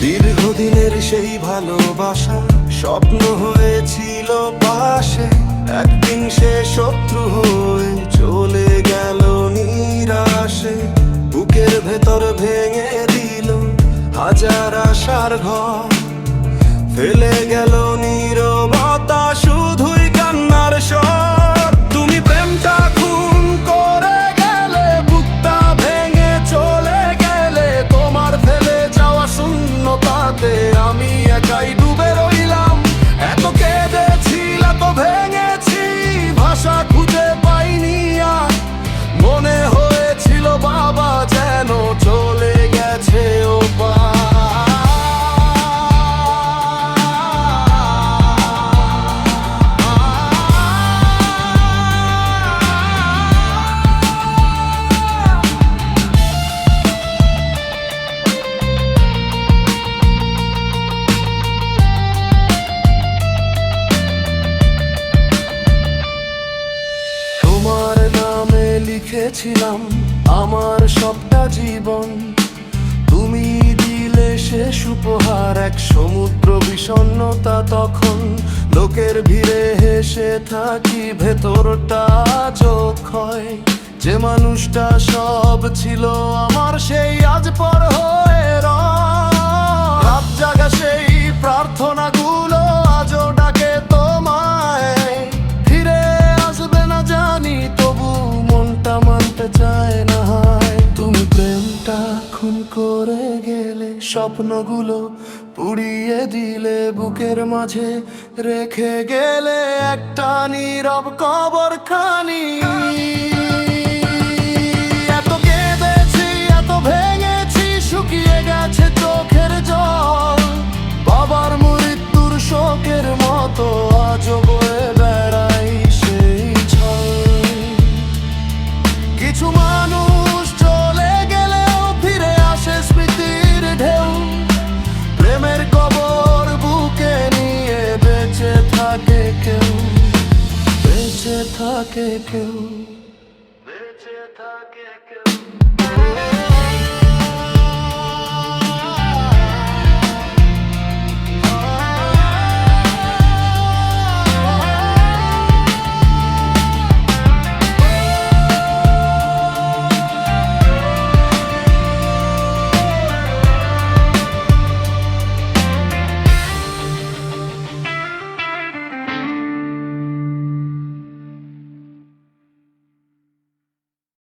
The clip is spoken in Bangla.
দীর্ঘদিনের সেই ভালোবাসা স্বপ্ন হয়েছিল পাশে, একদিন সে শত্রু হয়ে চলে গেল নিরাশে। বুকের ভেতর ভেঙে দিল হাজার আশার ঘর, ফেলে গেল নীরবতা, শুধুই কান্নার স্বর। তুমি প্রেমটা খুন করে গেলে, বুকটা ভেঙে চলে গেলে, তোমার ফেলে যাওয়া শূন্যতাতে আমি একাই ডুবে রইলাম। এত কেঁদেছিল, এত ভেঙেছি, ভাষা খুঁজে পাইনি আর। মনে হয়েছিল বাবা যেন চলে গেছে ও পার। তোমার নামে লিখেছিলাম আমার সবটা জীবন, তুমি দিলে শেষ উপহার, এক সমুদ্র বিষণ্ণতা তখন। লোকের ভিড়ে হেসে থাকি, ভেতরটা চোখ হয়। যে মানুষটা সব ছিল আমার, সেই আজ পর হয়ে রাত জাগা সেই প্রার্থনাগুলো আজও ডাকে তোমায়। ফিরে আসবে না জানি, তবু মনটা মানতে চায় না। হায়, তুমি প্রেমটা খুন করে গেলে, স্বপ্নগুলো পুড়িয়ে দিলে, বুকের মাঝে রেখে গেলে একটা নীরব কবরখানি।